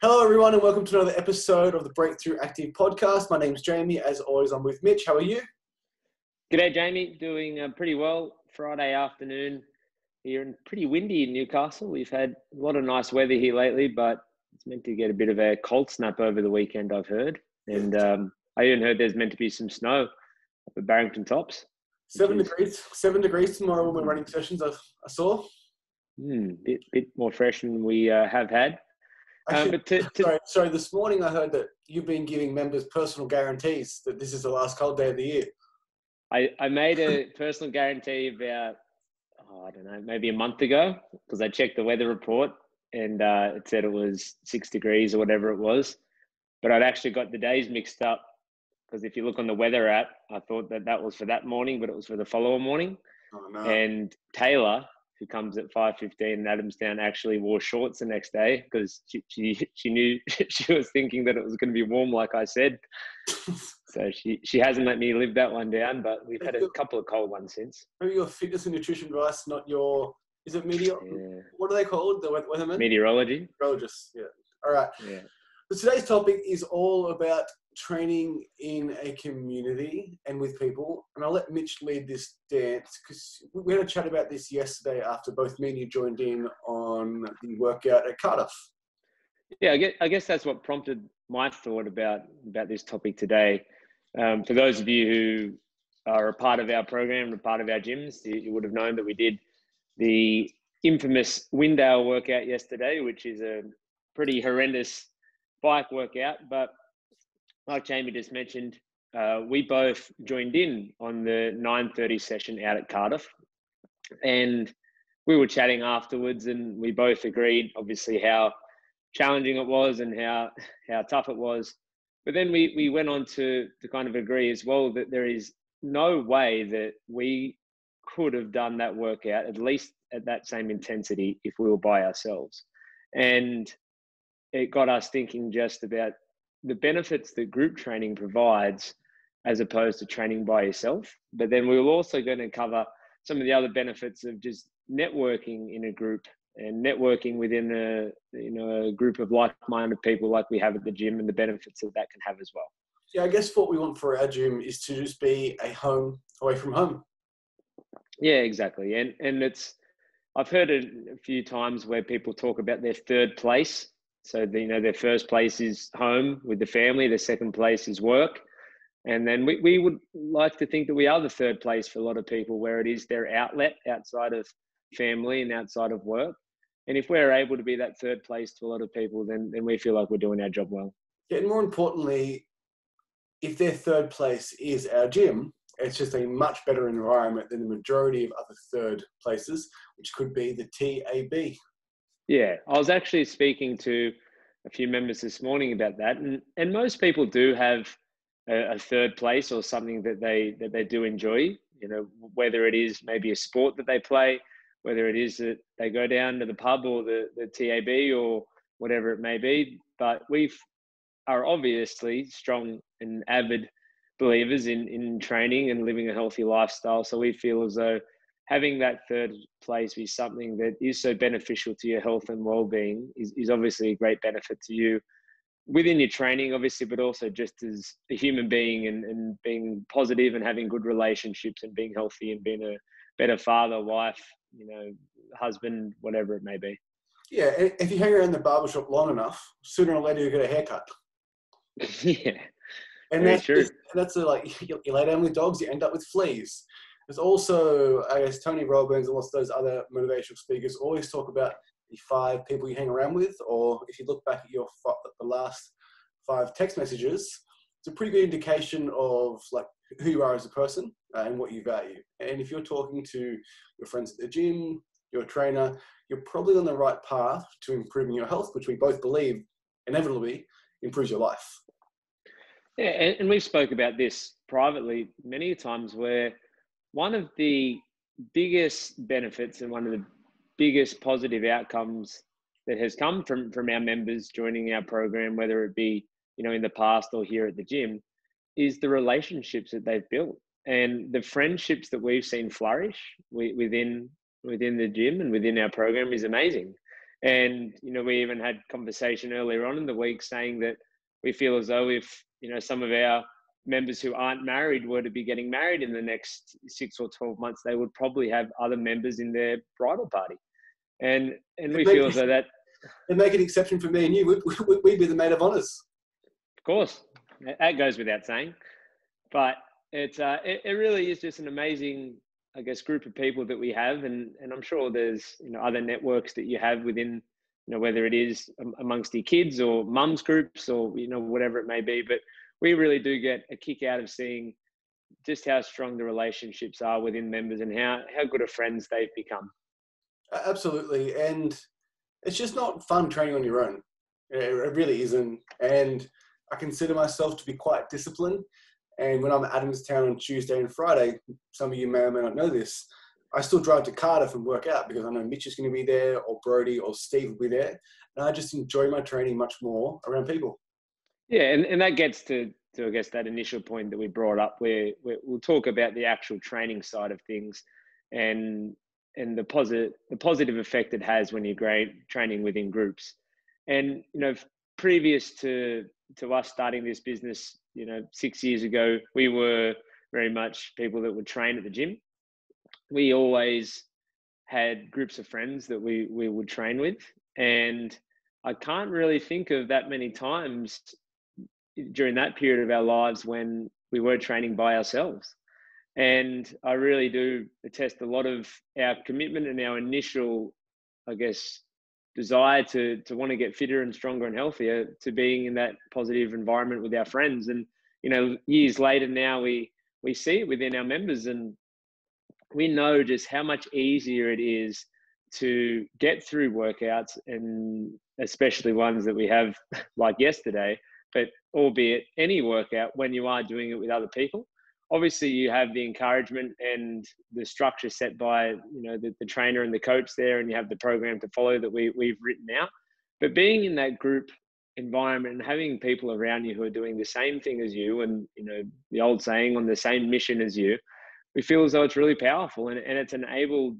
Hello, everyone, and welcome to another episode of the Break-Thru Active podcast. My name's Jamie. As always, I'm with Mitch. How are you? G'day, Jamie. Doing pretty well. Friday afternoon here, and pretty windy in Newcastle. We've had a lot of nice weather here lately, but it's meant to get a bit of a cold snap over the weekend, I've heard. And I even heard there's meant to be some snow up at Barrington Tops. 7 degrees tomorrow when we're running sessions, I saw. Bit more fresh than we have had. Actually, sorry, this morning I heard that you've been giving members personal guarantees that this is the last cold day of the year. I made a personal guarantee about, I don't know, maybe a month ago, because I checked the weather report and it said it was 6 degrees or whatever it was. But I'd actually got the days mixed up, because if you look on the weather app, I thought that was for that morning, but it was for the following morning. Oh, no. And Taylor, who comes at 5:15 in Adamstown, actually wore shorts the next day because she knew she was thinking that it was going to be warm, like I said. So she hasn't let me live that one down, but we've had a couple of cold ones since. Maybe your fitness and nutrition advice, not your, is it what are they called? The weathermen? Meteorology. Meteorologists, yeah. All right. Yeah. So today's topic is all about training in a community and with people. And I'll let Mitch lead this dance because we had a chat about this yesterday after both me and you joined in on the workout at Cardiff. Yeah, I guess that's what prompted my thought about this topic today. For those of you who are a part of our program, a part of our gyms, you would have known that we did the infamous Windale workout yesterday, which is a pretty horrendous bike workout. But like Jamie just mentioned, we both joined in on the 9:30 session out at Cardiff, and we were chatting afterwards, and we both agreed, obviously, how challenging it was and how tough it was. But then we went on to kind of agree as well that there is no way that we could have done that workout, at least at that same intensity, if we were by ourselves. And it got us thinking just about the benefits that group training provides as opposed to training by yourself. But then we were also going to cover some of the other benefits of just networking in a group and networking within a group of like-minded people like we have at the gym, and the benefits that can have as well. Yeah, I guess what we want for our gym is to just be a home away from home. Yeah, exactly. And I've heard it a few times where people talk about their third place. So, their first place is home with the family, their second place is work. And then we would like to think that we are the third place for a lot of people, where it is their outlet outside of family and outside of work. And if we're able to be that third place to a lot of people, then we feel like we're doing our job well. Yeah, and more importantly, if their third place is our gym, it's just a much better environment than the majority of other third places, which could be the TAB. Yeah, I was actually speaking to a few members this morning about that, and most people do have a third place or something that they do enjoy. Whether it is maybe a sport that they play, whether it is that they go down to the pub or the TAB or whatever it may be. But we are obviously strong and avid believers in training and living a healthy lifestyle. So we feel as though having that third place be something that is so beneficial to your health and well-being is obviously a great benefit to you within your training, obviously, but also just as a human being and being positive and having good relationships and being healthy and being a better father, wife, husband, whatever it may be. Yeah, if you hang around the barbershop long enough, sooner or later you get a haircut. Yeah, and that's true. That's like you lay down with dogs, you end up with fleas. There's also, I guess, Tony Robbins and lots of those other motivational speakers always talk about the 5 people you hang around with, or if you look back at the last 5 text messages, it's a pretty good indication of like who you are as a person and what you value. And if you're talking to your friends at the gym, your trainer, you're probably on the right path to improving your health, which we both believe inevitably improves your life. Yeah, and we've spoke about this privately many times, where one of the biggest benefits and one of the biggest positive outcomes that has come from our members joining our program, whether it be in the past or here at the gym, is the relationships that they've built and the friendships that we've seen flourish within the gym and within our program is amazing. And, we even had conversation earlier on in the week saying that we feel as though if, some of our members who aren't married were to be getting married in the next 6 or 12 months, they would probably have other members in their bridal party. And we feel as though that... It'd make an exception for me and you. We'd be the maid of honors. Of course. That goes without saying. But it really is just an amazing, I guess, group of people that we have. And I'm sure there's, other networks that you have within, whether it is amongst your kids or mums groups or, whatever it may be. But we really do get a kick out of seeing just how strong the relationships are within members and how good of friends they've become. Absolutely. And it's just not fun training on your own. It really isn't. And I consider myself to be quite disciplined. And when I'm at Adamstown on Tuesday and Friday, some of you may or may not know this, I still drive to Cardiff and work out because I know Mitch is going to be there, or Brody or Steve will be there. And I just enjoy my training much more around people. Yeah, and that gets to I guess that initial point that we brought up, where we'll talk about the actual training side of things, and the positive effect it has when you're training within groups. And previous to us starting this business, 6 years ago, we were very much people that would train at the gym. We always had groups of friends that we would train with, and I can't really think of that many times during that period of our lives when we were training by ourselves. And I really do attest a lot of our commitment and our initial, I guess, desire to want to get fitter and stronger and healthier to being in that positive environment with our friends. And, years later now, we see it within our members, and we know just how much easier it is to get through workouts, and especially ones that we have like yesterday, but albeit any workout, when you are doing it with other people. Obviously, you have the encouragement and the structure set by, the trainer and the coach there, and you have the program to follow that we've written out. But being in that group environment and having people around you who are doing the same thing as you, and, the old saying, on the same mission as you, we feel as though it's really powerful, and it's enabled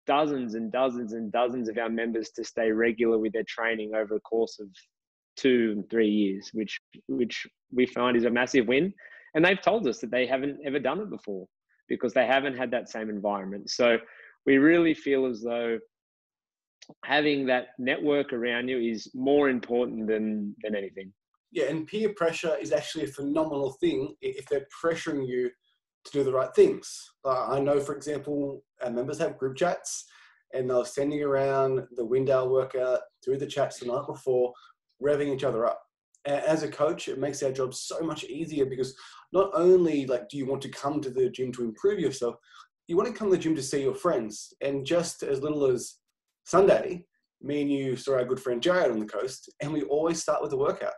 dozens and dozens and dozens of our members to stay regular with their training over a course of 2 and 3 years, which we find is a massive win. And they've told us that they haven't ever done it before because they haven't had that same environment. So we really feel as though having that network around you is more important than anything. Yeah, and peer pressure is actually a phenomenal thing if they're pressuring you to do the right things. I know, for example, our members have group chats, and they're sending around the Windale workout through the chats the night before, revving each other up. As a coach, it makes our job so much easier because not only do you want to come to the gym to improve yourself, you want to come to the gym to see your friends. And just as little as Sunday, me and you saw our good friend Jared on the coast, and we always start with a workout.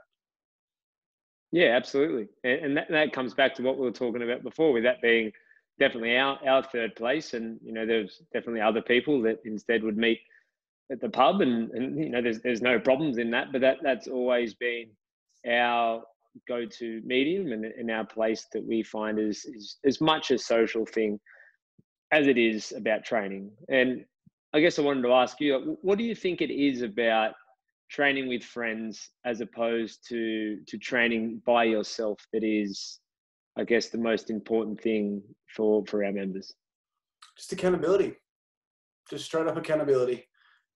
Yeah, absolutely. And that comes back to what we were talking about before, with that being definitely our third place. And, there's definitely other people that instead would meet at the pub, and there's no problems in that, but that's always been our go-to medium and our place that we find is as much a social thing as it is about training. And I guess I wanted to ask you, what do you think it is about training with friends as opposed to training by yourself that is, I guess, the most important thing for our members? Just accountability. Just straight up accountability.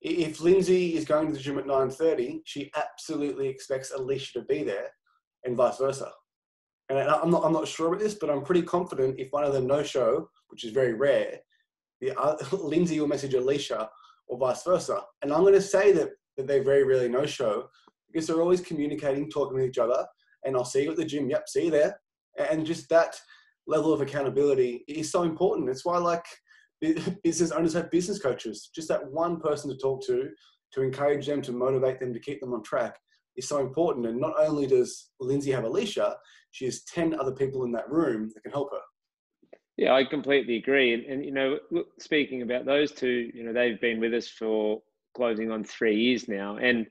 If Lindsay is going to the gym at 9:30, she absolutely expects Alicia to be there, and vice versa. And I'm not sure about this, but I'm pretty confident if one of them no-show, which is very rare, Lindsay will message Alicia, or vice versa. And I'm going to say that they very rarely no-show because they're always communicating, talking with each other, and I'll see you at the gym. Yep, see you there. And just that level of accountability is so important. It's why business owners have business coaches. Just that one person to talk to encourage them, to motivate them, to keep them on track is so important. And not only does Lindsay have Alicia, she has 10 other people in that room that can help her. Yeah, I completely agree. And speaking about those two, they've been with us for closing on 3 years now. And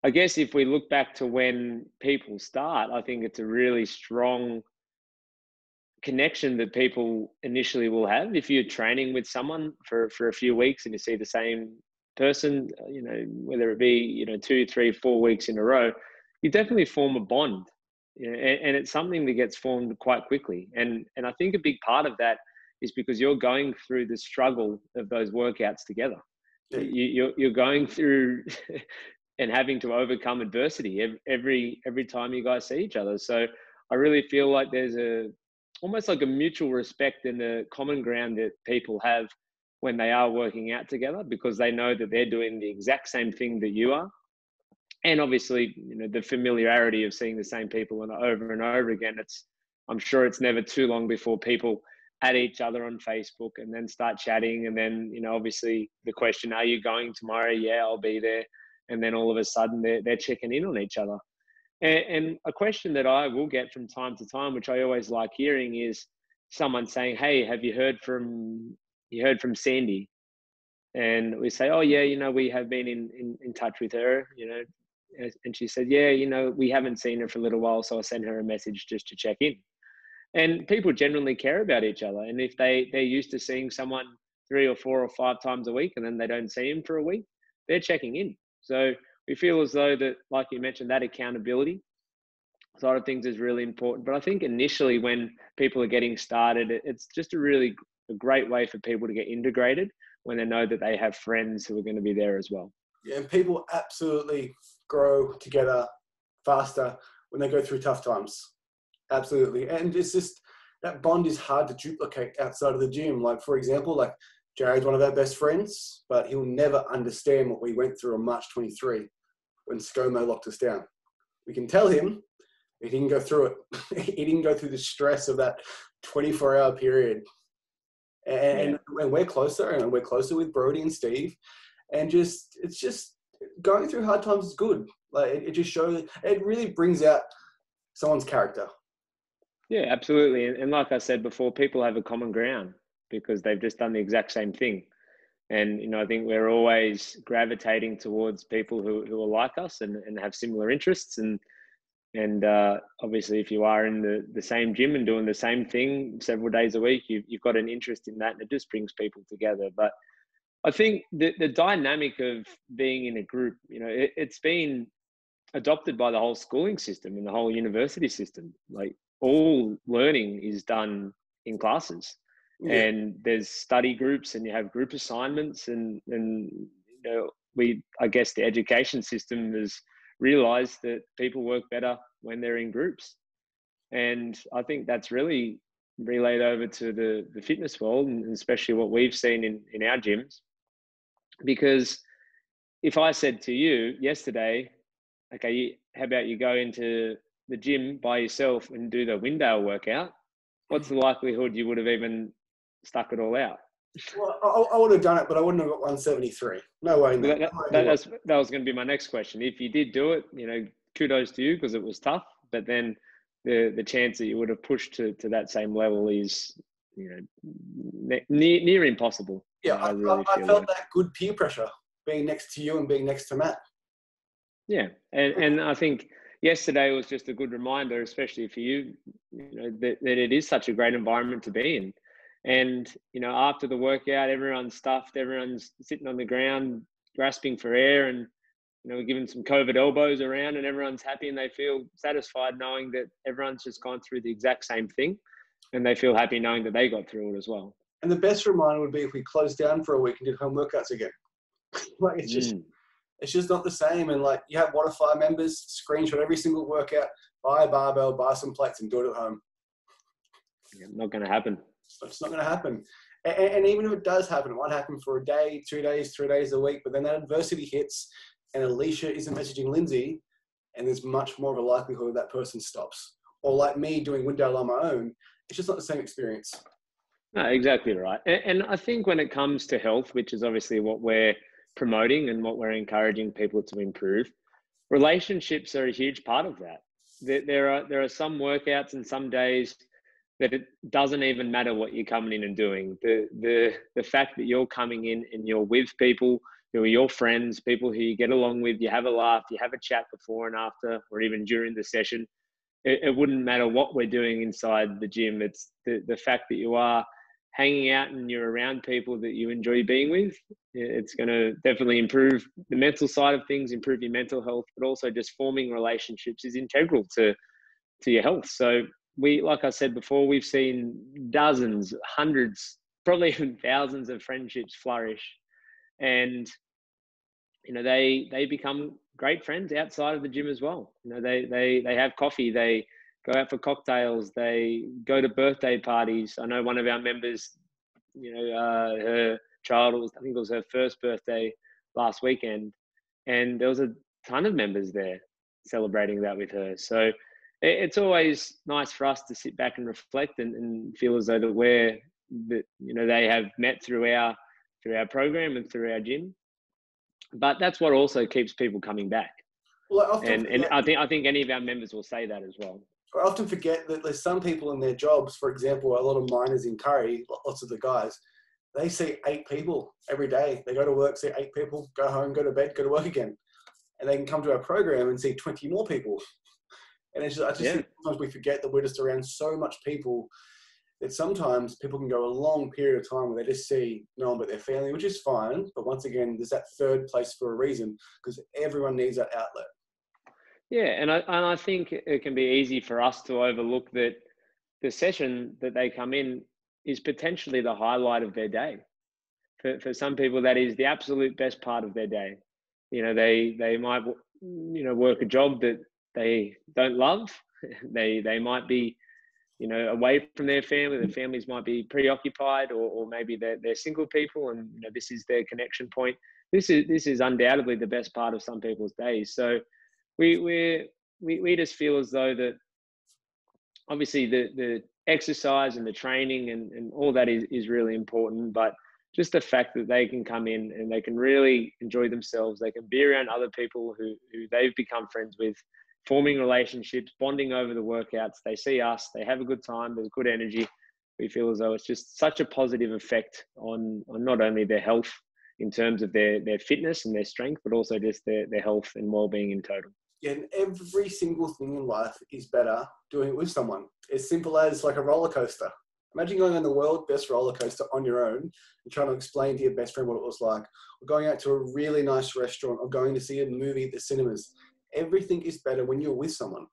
I guess if we look back to when people start, I think it's a really strong connection that people initially will have. If you're training with someone for a few weeks and you see the same person, whether it be, 2, 3, 4 weeks in a row, you definitely form a bond. And it's something that gets formed quite quickly. And I think a big part of that is because you're going through the struggle of those workouts together. You're going through and having to overcome adversity every time you guys see each other. So I really feel like there's almost like a mutual respect and a common ground that people have when they are working out together, because they know that they're doing the exact same thing that you are. And obviously, the familiarity of seeing the same people and over again, I'm sure it's never too long before people add each other on Facebook and then start chatting. And then, obviously the question, are you going tomorrow? Yeah, I'll be there. And then all of a sudden they're checking in on each other. And a question that I will get from time to time, which I always like hearing, is someone saying, hey, have you heard from Sandy? And we say, oh yeah, we have been in touch with her, and she said, yeah, we haven't seen her for a little while, so I sent her a message just to check in. And people generally care about each other. And if they're used to seeing someone 3 or 4 or 5 times a week, and then they don't see him for a week, they're checking in. So we feel as though that, like you mentioned, that accountability side of things is really important. But I think initially when people are getting started, it's just a great way for people to get integrated when they know that they have friends who are going to be there as well. Yeah, and people absolutely grow together faster when they go through tough times. Absolutely. And it's just, that bond is hard to duplicate outside of the gym. Like, for example, like Jared's one of our best friends, but he'll never understand what we went through on March 23 when ScoMo locked us down. We can tell him, he didn't go through it. He didn't go through the stress of that 24-hour period. And we're closer, and we're closer with Brody and Steve. And it's just going through hard times is good. Like it just shows, it really brings out someone's character. Yeah, absolutely. And like I said before, people have a common ground because they've just done the exact same thing. And, I think we're always gravitating towards people who are like us and have similar interests. And obviously, if you are in the same gym and doing the same thing several days a week, you've got an interest in that, and it just brings people together. But I think the dynamic of being in a group, it's been adopted by the whole schooling system and the whole university system. Like, all learning is done in classes, and there's study groups, and you have group assignments, and I guess the education system has realized that people work better when they're in groups. And I think that's really relayed over to the fitness world, and especially what we've seen in our gyms. Because if I said to you yesterday, okay, how about you go into the gym by yourself and do the Windale workout, what's the likelihood you would have even stuck it all out? Well, I would have done it, but I wouldn't have got 173. No way. No. That was going to be my next question. If you did do it, kudos to you, because it was tough. But then the chance that you would have pushed to that same level is, near impossible. Yeah, I felt that good peer pressure being next to you and being next to Matt. Yeah, and I think yesterday was just a good reminder, especially for you, that it is such a great environment to be in. And, after the workout, everyone's stuffed, everyone's sitting on the ground, grasping for air, and, we're giving some COVID elbows around, and everyone's happy and they feel satisfied knowing that everyone's just gone through the exact same thing, and they feel happy knowing that they got through it as well. And the best reminder would be if we closed down for a week and did home workouts again. Like, it's just not the same. And like, you have Waterfire members screenshot every single workout, buy a barbell, buy some plates, and do it at home. Yeah, not going to happen. It's not going to happen. And even if it does happen, it might happen for a day, 2 days, 3 days a week. But then that adversity hits, and Alicia isn't messaging Lindsay, and there's much more of a likelihood that person stops. Or like me doing Windale on my own, it's just not the same experience. No, exactly right. And I think when it comes to health, which is obviously what we're promoting and what we're encouraging people to improve, relationships are a huge part of that. There are some workouts and some days that it doesn't even matter what you're coming in and doing. The fact that you're coming in and you're with people who are your friends, people who you get along with, you have a laugh, you have a chat before and after, or even during the session. It wouldn't matter what we're doing inside the gym. It's the fact that you are hanging out and you're around people that you enjoy being with, it's going to definitely improve the mental side of things, improve your mental health, but also just forming relationships is integral to your health. So like I said before, we've seen dozens, hundreds, probably even thousands of friendships flourish. And, they become great friends outside of the gym as well. They have coffee, they go out for cocktails, they go to birthday parties. I know one of our members, her child, I think it was her first birthday last weekend, and there was a ton of members there celebrating that with her. So it's always nice for us to sit back and reflect and feel as though they have met through our program and through our gym. But that's what also keeps people coming back. Well, I think any of our members will say that as well. I often forget that there's some people in their jobs, for example, a lot of miners in Curry, lots of the guys, they see 8 people every day. They go to work, see 8 people, go home, go to bed, go to work again. And they can come to our program and see 20 more people. And I just think sometimes we forget that we're just around so much people that sometimes people can go a long period of time where they just see no one but their family, which is fine. But once again, there's that third place for a reason, because everyone needs that outlet. Yeah, and I think it can be easy for us to overlook that the session that they come in is potentially the highlight of their day. For some people, that is the absolute best part of their day. They might work a job that they don't love. They might be away from their family. Their families might be preoccupied, or maybe they're single people, and this is their connection point. This is undoubtedly the best part of some people's days. So we just feel as though that obviously the exercise and the training and all that is really important, but just the fact that they can come in and they can really enjoy themselves, they can be around other people who they've become friends with, forming relationships, bonding over the workouts. They see us, they have a good time, there's good energy. We feel as though it's just such a positive effect on not only their health in terms of their fitness and their strength, but also just their health and well-being in total. Yeah, and every single thing in life is better doing it with someone. As simple as like a roller coaster. Imagine going on the world's best roller coaster on your own and trying to explain to your best friend what it was like, or going out to a really nice restaurant, or going to see a movie at the cinemas. Everything is better when you're with someone.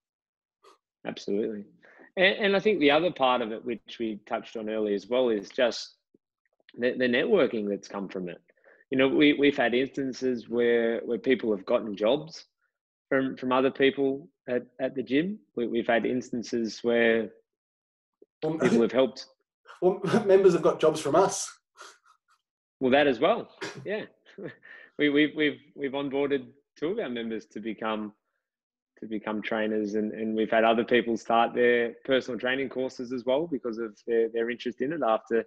Absolutely. And I think the other part of it, which we touched on earlier as well, is just the networking that's come from it. We've had instances where people have gotten jobs from other people at the gym. We've had instances where people have helped. Well, members have got jobs from us. Well, that as well. Yeah, we've onboarded 2 of our members to become trainers, and we've had other people start their personal training courses as well because of their interest in it after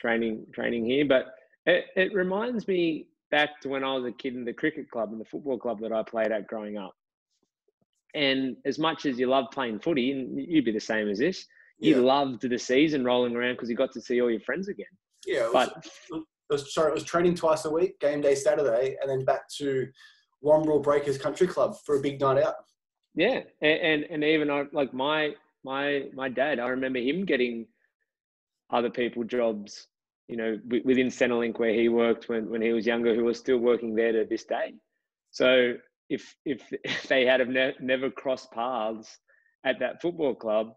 training here. But it reminds me back to when I was a kid in the cricket club and the football club that I played at growing up. And as much as you love playing footy, and you'd be the same as this, you loved the season rolling around because you got to see all your friends again. Yeah, it was training twice a week, game day Saturday, and then back to Wombrel Breakers Country Club for a big night out. Yeah, and even like my dad, I remember him getting other people jobs, within Centrelink where he worked when he was younger, who are still working there to this day. So if they had never crossed paths at that football club,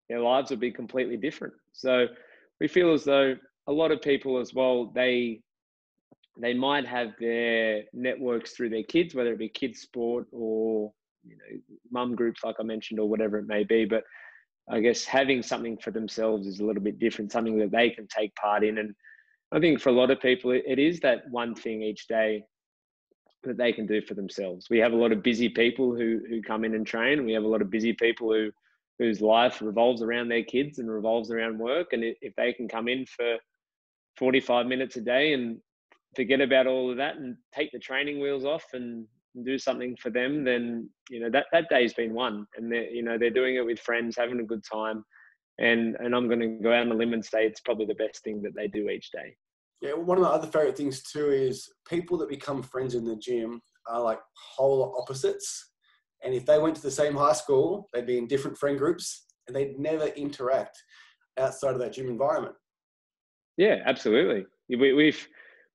their lives would be completely different. So we feel as though a lot of people as well, they might have their networks through their kids, whether it be kids sport or mum groups like I mentioned, or whatever it may be. But I guess having something for themselves is a little bit different, something that they can take part in. And I think for a lot of people, it is that one thing each day that they can do for themselves. We have a lot of busy people who come in and train. We have a lot of busy people whose life revolves around their kids and revolves around work. And if they can come in for 45 minutes a day and forget about all of that and take the training wheels off and do something for them, then that day's been won. And they're doing it with friends, having a good time. And I'm going to go out on a limb and say it's probably the best thing that they do each day. Yeah, one of my other favorite things too is people that become friends in the gym are like polar opposites. And if they went to the same high school, they'd be in different friend groups and they'd never interact outside of that gym environment. Yeah, absolutely.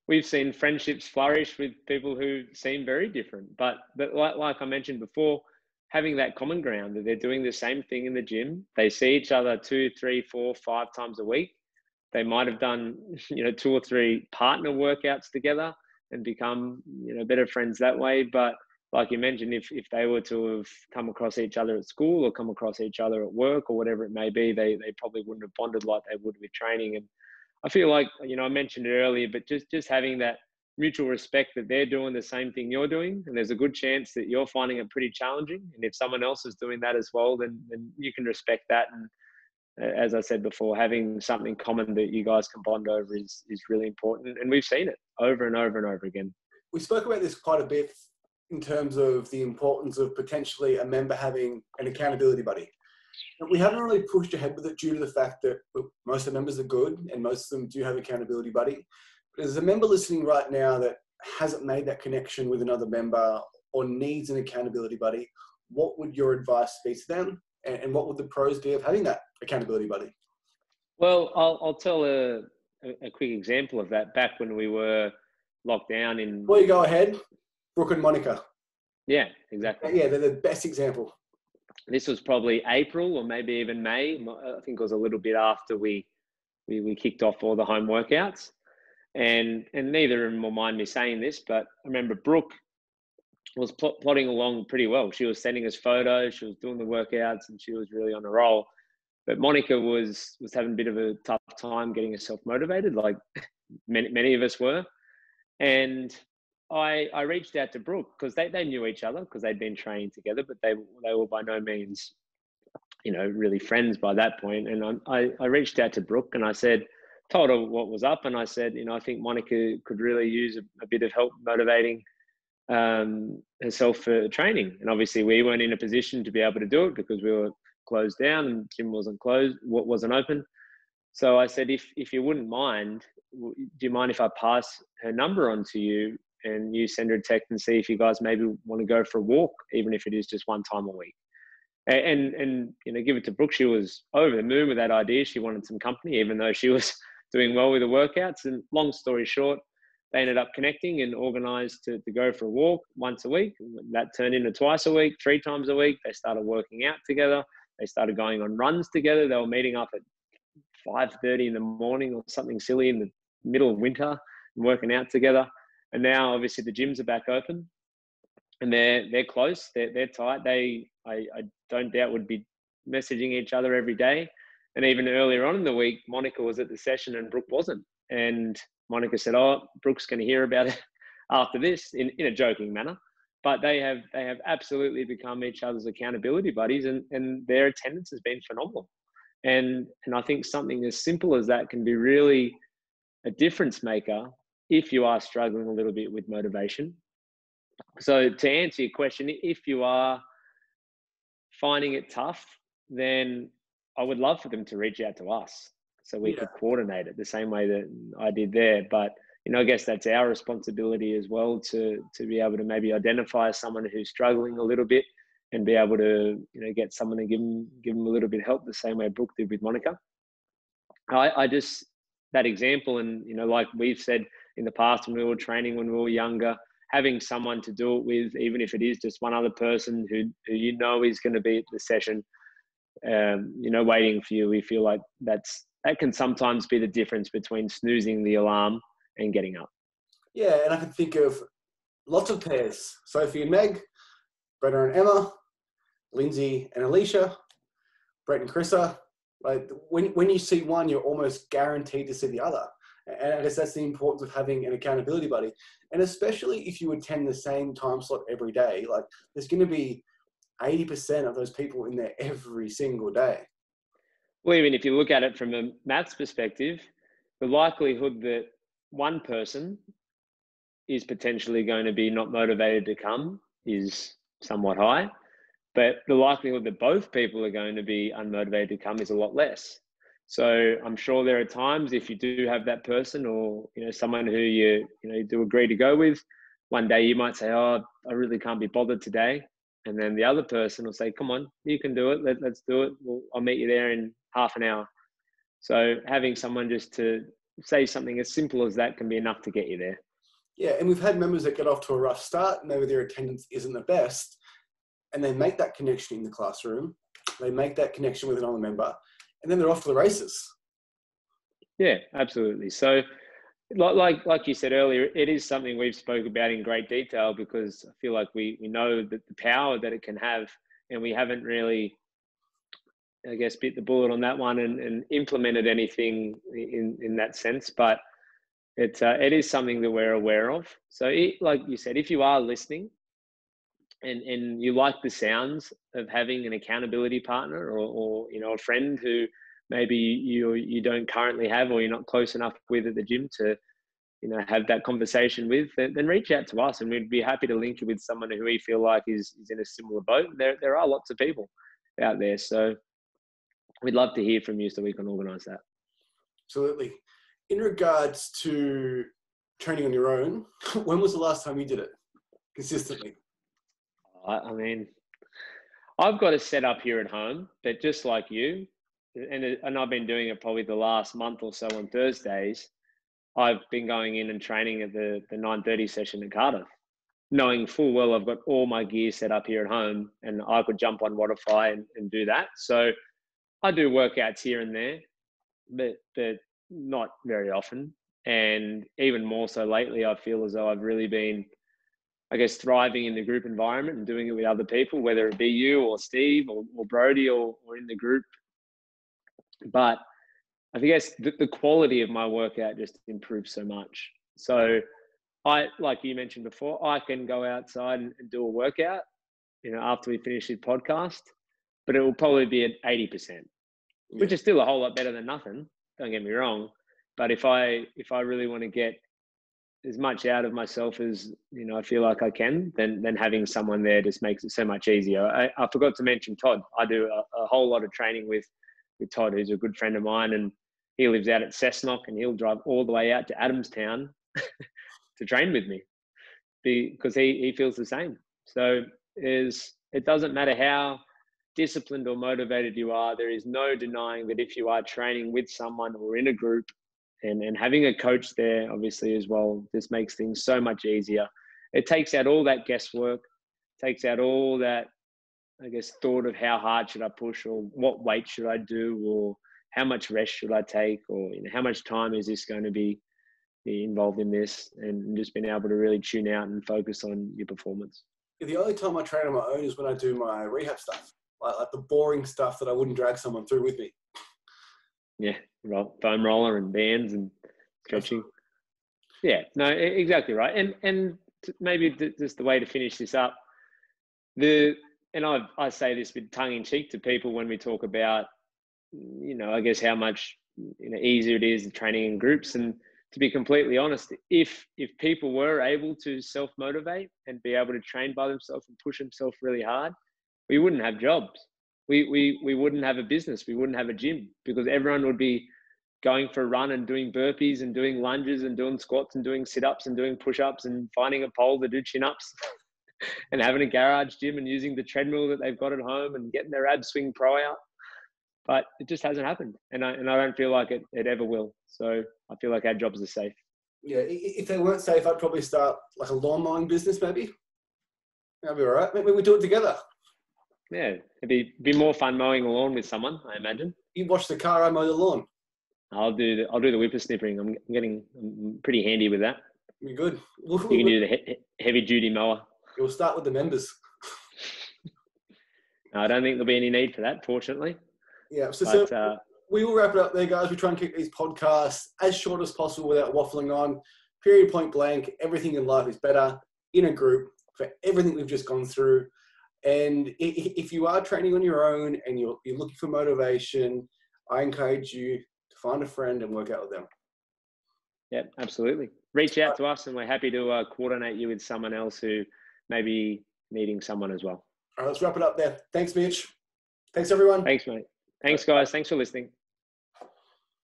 We've seen friendships flourish with people who seem very different, but like I mentioned before, having that common ground that they're doing the same thing in the gym, they see each other 2, 3, 4, 5 times a week. They might have done 2 or 3 partner workouts together and become better friends that way. But like you mentioned, if they were to have come across each other at school or come across each other at work or whatever it may be, they probably wouldn't have bonded like they would with training. And I feel like, I mentioned it earlier, but just having that mutual respect that they're doing the same thing you're doing, and there's a good chance that you're finding it pretty challenging. And if someone else is doing that as well, then you can respect that. And as I said before, having something common that you guys can bond over is really important. And we've seen it over and over and over again. We spoke about this quite a bit in terms of the importance of potentially a member having an accountability buddy. We haven't really pushed ahead with it due to the fact that most of the members are good and most of them do have accountability buddy. But as a member listening right now that hasn't made that connection with another member or needs an accountability buddy, what would your advice be to them? And what would the pros be of having that accountability buddy? Well, I'll tell a quick example of that. Back when we were locked down in... Before you go ahead, Brooke and Monica. Yeah, exactly. Yeah, they're the best example. This was probably April or maybe even May. I think it was a little bit after we kicked off all the home workouts. And neither of them will mind me saying this, but I remember Brooke was plodding along pretty well. She was sending us photos, she was doing the workouts, and she was really on a roll. But Monica was having a bit of a tough time getting herself motivated, like many of us were. And I reached out to Brooke because they knew each other because they'd been training together, but they were by no means, really friends by that point. And I reached out to Brooke and I told her what was up. And I said, I think Monica could really use a bit of help motivating herself for training. And obviously we weren't in a position to be able to do it because we were closed down and gym wasn't open. So I said, if you wouldn't mind, do you mind if I pass her number on to you and you send her a text and see if you guys maybe want to go for a walk, even if it is just one time a week? And give it to Brooke. She was over the moon with that idea. She wanted some company, even though she was doing well with the workouts. And long story short, they ended up connecting and organised to go for a walk once a week. That turned into twice a week, 3 times a week. They started working out together. They started going on runs together. They were meeting up at 5:30 in the morning or something silly in the middle of winter and working out together. And now obviously the gyms are back open and they're close. They're tight. I don't doubt would be messaging each other every day. And even earlier on in the week, Monica was at the session and Brooke wasn't. And Monica said, "Oh, Brooke's going to hear about it after this," in a joking manner. But they have absolutely become each other's accountability buddies, and their attendance has been phenomenal. And I think something as simple as that can be really a difference maker if you are struggling a little bit with motivation. So to answer your question, if you are finding it tough, then I would love for them to reach out to us so we could coordinate it the same way that I did there. But I guess that's our responsibility as well to be able to maybe identify someone who's struggling a little bit and be able to get someone and give them a little bit of help the same way Brooke did with Monica. I just, that example, and like we've said in the past when we were training when we were younger, having someone to do it with, even if it is just one other person who is going to be at the session, waiting for you, we feel like that can sometimes be the difference between snoozing the alarm and getting up. Yeah, and I can think of lots of pairs: Sophie and Meg, Brenna and Emma, Lindsay and Alicia, Brett and Chrissa. Like when you see one, you're almost guaranteed to see the other. And I guess that's the importance of having an accountability buddy. And especially if you attend the same time slot every day, like there's going to be 80% of those people in there every single day. Well, even if you look at it from a maths perspective, the likelihood that one person is potentially going to be not motivated to come is somewhat high, but the likelihood that both people are going to be unmotivated to come is a lot less. So I'm sure there are times if you do have that person or someone who you do agree to go with, one day you might say, "Oh, I really can't be bothered today," and then the other person will say, "Come on, you can do it. Let's do it. I'll meet you there in half an hour." So having someone just to say something as simple as that can be enough to get you there. Yeah, and we've had members that get off to a rough start, maybe their attendance isn't the best, and they make that connection in the classroom, they make that connection with another member, and then they're off to the races. Yeah, absolutely. So like you said earlier, it is something we've spoke about in great detail, because I feel like we know that the power that it can have, and we haven't really, I guess, bit the bullet on that one and implemented anything in that sense. But it is something that we're aware of. So like you said, if you are listening and you like the sounds of having an accountability partner or a friend who maybe you don't currently have, or you're not close enough with at the gym to have that conversation with, then reach out to us, and we'd be happy to link you with someone who we feel like is in a similar boat. There are lots of people out there, so we'd love to hear from you so we can organise that. Absolutely. In regards to training on your own, when was the last time you did it consistently? I mean, I've got a setup here at home, but just like you, and I've been doing it probably the last month or so on Thursdays. I've been going in and training at the 9:30 session at Cardiff, knowing full well I've got all my gear set up here at home, and I could jump on Wodify and do that. So I do workouts here and there, but not very often. And even more so lately, I feel as though I've really been, I guess, thriving in the group environment and doing it with other people, whether it be you or Steve or Brody or in the group. But I guess the quality of my workout just improves so much. So like you mentioned before, I can go outside and do a workout, after we finish this podcast, but it will probably be at 80%, which is still a whole lot better than nothing. Don't get me wrong. But if I really want to get as much out of myself as, I feel like I can, then having someone there just makes it so much easier. I forgot to mention Todd. I do a whole lot of training with Todd, who's a good friend of mine, and he lives out at Cessnock, and he'll drive all the way out to Adamstown to train with me because he feels the same. So it doesn't matter how disciplined or motivated you are, there is no denying that if you are training with someone or in a group and having a coach there, obviously, as well, this makes things so much easier. It takes out all that guesswork, takes out all that, I guess, thought of how hard should I push, or what weight should I do, or how much rest should I take, or how much time is this going to be involved in this, and just being able to really tune out and focus on your performance. The only time I train on my own is when I do my rehab stuff, like the boring stuff that I wouldn't drag someone through with me. Yeah, foam roller and bands and stretching. Yeah, no, exactly right. And maybe just the way to finish this up, I say this with tongue in cheek to people when we talk about, I guess how much easier it is training in groups. And to be completely honest, if people were able to self-motivate and be able to train by themselves and push themselves really hard, we wouldn't have jobs. We wouldn't have a business. We wouldn't have a gym, because everyone would be going for a run and doing burpees and doing lunges and doing squats and doing sit-ups and doing push-ups and finding a pole to do chin-ups and having a garage gym and using the treadmill that they've got at home and getting their ab swing pro out. But it just hasn't happened. And I don't feel like it ever will. So I feel like our jobs are safe. Yeah, if they weren't safe, I'd probably start like a lawn mowing business maybe. That'd be all right. Maybe we do it together. Yeah, it'd be more fun mowing the lawn with someone, I imagine. You wash the car, I mow the lawn. I'll do the whippersnippering. I'm pretty handy with that. You're good. You can do the heavy duty mower. You'll start with the members. I don't think there'll be any need for that, fortunately. Yeah, so we will wrap it up there, guys. We try and keep these podcasts as short as possible without waffling on. Period, point blank. Everything in life is better in a group for everything we've just gone through. And if you are training on your own and you're looking for motivation, I encourage you to find a friend and work out with them. Yeah, absolutely. Reach out to us, and we're happy to coordinate you with someone else who may be needing someone as well. All right, let's wrap it up there. Thanks, Mitch. Thanks, everyone. Thanks, mate. Thanks, guys. Thanks for listening.